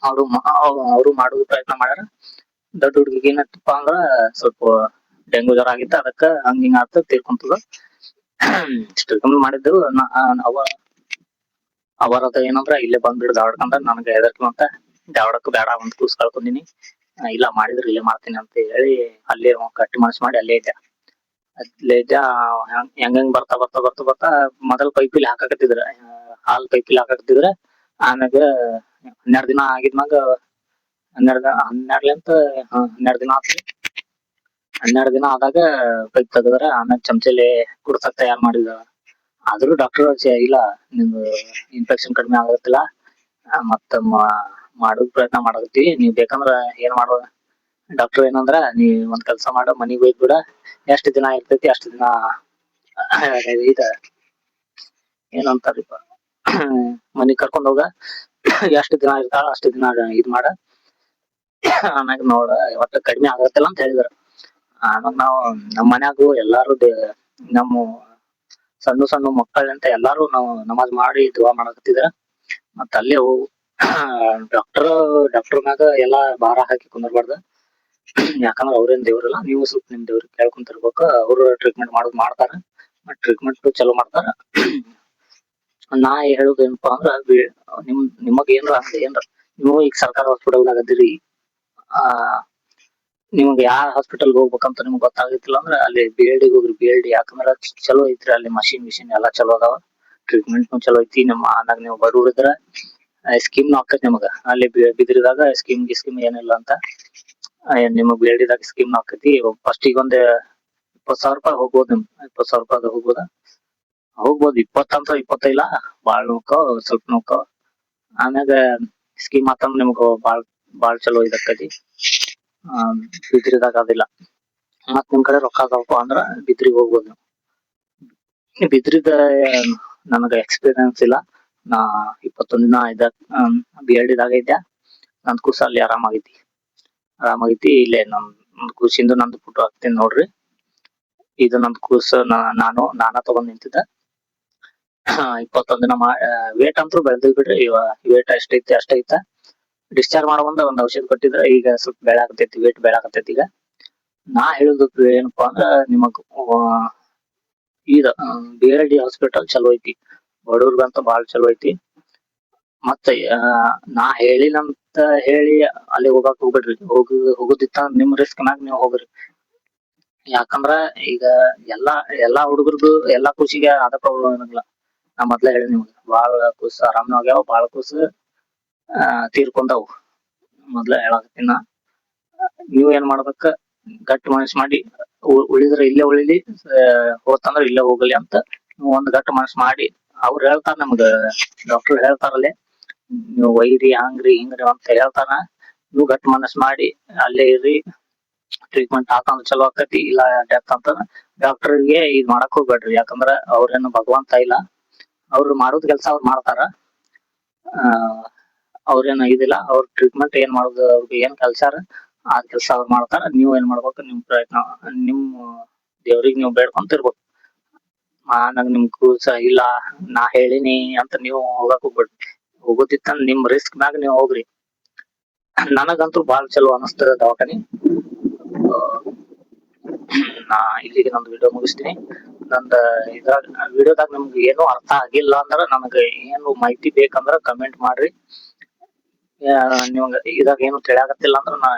ಅವ್ರು ಮಾಡುದು ಪ್ರಯತ್ನ ಮಾಡ್ಯಾರ. ದೊಡ್ಡ ಹುಡುಗಿಗೆ ಏನಪ್ಪಾ ಅಂದ್ರ ಸ್ವಲ್ಪ ಡೆಂಗು ಜ್ವರ ಆಗಿತ್ತ, ಅದಕ್ಕ ಹಂಗ ಹಿಂಗ ಆತ ತೀರ್ಕೊಂತದ. ಟ್ರೀಟ್ಮೆಂಟ್ ಮಾಡಿದ್ದು ಅವರದ ಏನಂದ್ರ ಇಲ್ಲೇ ಬಂದ್ಬಿಡು ಧಾರವಾಡಕ್ ಅಂದ್ರ ನನಗೆ ಹೆದರ್ಕಿ ಅಂತ ಧಾರವಾಡಕ್ ಬೇಡ, ಒಂದ್ ಕೂಸ್ ಕಳ್ಕೊಂಡಿನಿ, ಇಲ್ಲ ಮಾಡಿದ್ರ ಇಲ್ಲೇ ಮಾಡ್ತೀನಿ ಅಂತ ಹೇಳಿ ಅಲ್ಲೇ ಗಟ್ಟಿ ಮನಸ್ಸು ಮಾಡಿ ಅಲ್ಲೇ ಇದ್ದೆ. ಹೆಂಗ್ ಬರ್ತಾ ಮೊದಲ್ ಪೈಪಿಲಿ ಹಾಕಾಕತ್ತಿದ್ರ, ಹಾಲ್ ಪೈಪಿಲಿ ಹಾಕಾಕತ್ತಿದ್ರ. ಆಮ್ಯಾಗ 12 ದಿನ ಆಗಿದ್ಮ್ಯಾಗ 12 ದಿನ ಆತ್ರಿ. 12 ದಿನ ಆದಾಗ ಪೈಪ್ ತೆಗದ್ರ. ಆಮ್ಯಾಗ ಚಮಚಲಿ ಕುಡ್ಸಕ್ ತಯಾರ್ ಮಾಡಿದ. ಆದ್ರೂ ಡಾಕ್ಟರ್ ಇಲ್ಲ ನಿಮ್ದು ಇನ್ಫೆಕ್ಷನ್ ಕಡಿಮೆ ಆಗತ್ತಿಲ್ಲ, ಮತ್ತ ಮಾಡೋದ್ ಪ್ರಯತ್ನ ಮಾಡಕತ್ತೀವಿ, ನೀವ್ ಬೇಕಂದ್ರ ಏನ್ ಮಾಡೋದ. ಡಾಕ್ಟರ್ ಏನಂದ್ರ, ನೀ ಒಂದ್ ಕೆಲ್ಸ ಮಾಡ, ಮನಿಗ್ ಒಯ್ದ್ ಬಿಡ, ಎಷ್ಟ್ ದಿನ ಇರ್ತೈತಿ ಅಷ್ಟ್ ದಿನ ಇದ ಏನಂತಾರಿಪ್ಪ ಮನಿಗ್ ಕರ್ಕೊಂಡ್ ಹೋಗ, ಎಷ್ಟ್ ದಿನ ಇರ್ತಾಳ ಅಷ್ಟ್ ದಿನ ಇದ್ ಮಾಡ. ಆಮ್ಯಾಗ ನೋಡ ಒಟ್ಟ ಕಡಿಮೆ ಆಗತ್ತಿಲ್ಲ ಅಂತ ಹೇಳಿದ್ರ. ಆಮ್ಯಾಗ ನಾವು ನಮ್ಮ ಮನ್ಯಾಗು ಎಲ್ಲಾರು ನಮ್ಮ ಸಣ್ಣ ಸಣ್ಣ ಮಕ್ಕಳಂತ ಎಲ್ಲಾರು ನಾವು ನಮಾಜ್ ಮಾಡಿ ದುವಾ ಮಾಡಕತ್ತಿದ್ರ. ಮತ್ತ ಅಲ್ಲೇ ಡಾಕ್ಟರ್ ಮ್ಯಾಗ ಎಲ್ಲಾ ಭಾರ ಹಾಕಿ ಕುಂದರ್ಬಾರ್ದ. ಯಾಕಂದ್ರ ಅವ್ರೇನ್ ದೇವ್ರಲ್ಲ, ನೀವು ಸ್ವಲ್ಪ ನಿಮ್ ದೇವ್ರಿಗೆ ಕೇಳ್ಕೊಂತಿರ್ಬೇಕು. ಅವ್ರು ಟ್ರೀಟ್ಮೆಂಟ್ ಮಾಡ್ತಾರ, ಟ್ರೀಟ್ಮೆಂಟ್ ಚಲೋ ಮಾಡ್ತಾರ. ನಾ ಹೇಳುದು ಏನಪ್ಪಾ ಅಂದ್ರ ನಿಮಗ್ ಏನ್ರ ನೀವು ಈಗ ಸರ್ಕಾರ ಹಾಸ್ಪಿಟಲ್ದಾಗ ಅದಿರಿ, ನಿಮ್ಗೆ ಯಾವ ಹಾಸ್ಪಿಟಲ್ ಹೋಗ್ಬೇಕಂತ ನಿಮ್ಗೆ ಗೊತ್ತಾಗಿತ್ತಿಲ್ಲ ಅಂದ್ರ ಅಲ್ಲಿ BLD ಹೋಗ್ರಿ. BLD ಯಾಕಂದ್ರ ಚಲೋ ಐತ್ರಿ, ಅಲ್ಲಿ ಮಷಿನ್ ಎಲ್ಲಾ ಚಲೋ ಅದಾವ, ಟ್ರೀಟ್ಮೆಂಟ್ ಚಲೋ ಐತಿ. ಆಮ್ಯಾಗ ನೀವು ಬಡವ್ರ ಇದ್ರ ಸ್ಕೀಮ್ ಆಕತ್ ನಿಮಗ. ಅಲ್ಲಿ ಬಿದ್ರಿದಾಗ ಸ್ಕೀಮ್ ಏನಿಲ್ಲ ಅಂತ ನಿಮಗ್ BLD ದಾಗ ಸ್ಕೀಮ್ ಆಕತಿ. ಫಸ್ಟ್ ಈಗ ಒಂದ್ 20,000 ರೂಪಾಯಿ ಹೋಗ್ಬೋದು. 20,000 ರೂಪಾಯಿ ಹೋಗ್ಬೋದು. 20 ಅಂತ 25 ಬಾಳ್ ನೋಡ್ಕೊ, ಸ್ವಲ್ಪ ನೋಡ್ಕೊ. ಆಮ್ಯಾಗ ಸ್ಕೀಮ್ ಆತಂದ್ರ ನಿಮ್ಗ ಬಾಳ್ ಚಲೋ ಇದಕ್ಕತಿ. ಬಿದ್ರಿದಾಗ ಅದಿಲ್ಲ. ಮತ್ ನಿಮ್ ಕಡೆ ರೊಕ್ಕ ಅದಾವಪ್ಪ ಅಂದ್ರ ಬಿದ್ರಿಗೆ ಹೋಗ್ಬೋದು. ಬಿದ್ರಿದ ನನಗ ಎಕ್ಸ್ಪೀರಿಯನ್ಸ್ ಇಲ್ಲ. ನಾ 21 ದಿನ BLD ದಾಗ ಇದ್ದೆ. ನಂದ್ ಕೂಸ ಅಲ್ಲಿ ಆರಾಮಾಗೈತಿ. ಇಲ್ಲೇ ನಮ್ ಕೂಸಿಂದು ನಂದು ಫೋಟೋ ಹಾಕ್ತೀನಿ ನೋಡ್ರಿ. ಇದು ನಂದ್ ಕೂಸ ನಾನ ತಗೊಂಡ್ ನಿಂತಿದ್ದ. 21 ದಿನ ವೇಟ್ ಅಂತೂ ಬೆಳ್ದ್ ಬಿಡ್ರಿ. ವೇಟ್ ಎಷ್ಟೈತ ಡಿಸ್ಚಾರ್ಜ್ ಮಾಡೋ ಒಂದ್ ಔಷಧ ಕೊಟ್ಟಿದ್ರ ಈಗ ಸ್ವಲ್ಪ ಬೆಳಾಕತೈತಿ, ವೇಟ್ ಬೆಳಾಕತೈತಿ. ಈಗ ನಾ ಹೇಳುದು ಏನಪ್ಪಾ ಅಂದ್ರ ನಿಮಗ್ ಇದ BLD ಹಾಸ್ಪಿಟಲ್ ಚಲೋ ಐತಿ, ಬಡವ್ರಿಗಂತ ಬಾಳ್ ಚಲೋ ಐತಿ. ಮತ್ತ ನಾ ಹೇಳಿನಂತ ಹೇಳಿ ಅಲ್ಲಿ ಹೋಗಾಕ್ ಹೋಗ್ಬೇಡ್ರಿ. ಹೋಗುದಿತ್ತ ನಿಮ್ ರಿಸ್ಕ್ ಮ್ಯಾಗ ನೀವ್ ಹೋಗ್ರಿ. ಯಾಕಂದ್ರ ಈಗ ಎಲ್ಲಾ ಹುಡುಗರ್ದು ಎಲ್ಲಾ ಖುಷಿಗೆ ಅದ ಪ್ರಾಬ್ಲಮ್ ಇರಂಗಿಲ್ಲ. ನಾ ಮೊದ್ಲ ಹೇಳಿ ನಿಮ್ಗೆ ಬಾಳ ಕೂಸ ಆರಾಮ ಆಗ್ಯಾವ, ಬಾಳ ಕೂಸ ತೀರ್ಕೊಂಡಾವು. ಮೊದ್ಲ ಹೇಳಾಕತ್ತೀನ. ನೀವ್ ಏನ್ ಮಾಡ್ಬೇಕ, ಗಟ್ಟಿ ಮನಸ್ ಮಾಡಿ ಉಳಿದ್ರ ಇಲ್ಲೇ ಉಳಿಲಿ, ಹೋತಂದ್ರ ಇಲ್ಲೇ ಹೋಗ್ಲಿ ಅಂತ ಒಂದ್ ಗಟ್ಟಿ ಮನಸ್ ಮಾಡಿ. ಅವ್ರು ಹೇಳ್ತಾರ ನಮ್ಗ, ಡಾಕ್ಟರ್ ಹೇಳ್ತಾರಲ್ಲಿ ನೀವು ಒಯ್ರಿ ಹಂಗ್ರಿ ಹಿಂಗ್ರಿ ಅಂತ ಹೇಳ್ತಾರ. ನೀವು ಗಟ್ಟಿ ಮನಸ್ ಮಾಡಿ ಅಲ್ಲೇ ಇರ್ರಿ. ಟ್ರೀಟ್ಮೆಂಟ್ ಆತಂದ್ರ ಚಲೋ ಆಕತಿ, ಇಲ್ಲ ಡೆತ್ ಅಂತ ಡಾಕ್ಟರ್ಗೆ ಇದ್ ಮಾಡಕ್ ಹೋಗ್ಬೇಡ್ರಿ. ಯಾಕಂದ್ರ ಅವ್ರೇನು ಭಗವಂತ ಇಲ್ಲ, ಅವ್ರು ಮಾಡೋದ್ ಕೆಲ್ಸ ಅವ್ರು ಮಾಡ್ತಾರ. ಅವ್ರೇನು ಇದಿಲ್ಲ, ಅವ್ರ ಟ್ರೀಟ್ಮೆಂಟ್ ಏನ್ ಮಾಡೋದು, ಅವ್ರಿಗೆ ಏನ್ ಕಲ್ಸ್ಯಾರ ಆ ಕೆಲ್ಸ ಅವ್ರು ಮಾಡ್ತಾರ. ನೀವ್ ಏನ್ ಮಾಡ್ಬೇಕು, ನಿಮ್ ಪ್ರಯತ್ನ ನಿಮ್ ದೇವ್ರಿಗೆ ನೀವು ಬೇಡ್ಕೊಂತಿರ್ಬೇಕು. ನಂಗ್ ನಿಮ್ ಕೂಸ ಇಲ್ಲ, ನಾ ಹೇಳಿನಿ ಅಂತ ನೀವು ಹೋಗಾಕ್ ಹೋಗ್ಬೇಡ್ರಿ. ಹೋಗೋದಿತ್ತ ನಿಮ್ ರಿಸ್ಕ್ ಮ್ಯಾಗ ನೀವ್ ಹೋಗ್ರಿ. ನನಗಂತೂ ಬಾಳ್ ಚಲೋ ಅನಸ್ತದ ದವಾಖಾನಿ. ನಾ ಇಲ್ಲಿಗೆ ನಂದು ವಿಡಿಯೋ ಮುಗಿಸ್ತೀನಿ. ನಂದ ವಿಡಿಯೋದಾಗ ನಿಮ್ಗೆ ಏನೋ ಅರ್ಥ ಆಗಿಲ್ಲ ಅಂದ್ರ, ನನಗ ಏನು ಮಾಹಿತಿ ಬೇಕಂದ್ರ ಕಮೆಂಟ್ ಮಾಡ್ರಿ. ನಿಮ್ಗ ಇದಾಗ ಏನು ತಿಳಿಯಾಕತ್ತಿಲ್ಲ ಅಂದ್ರ ನಾ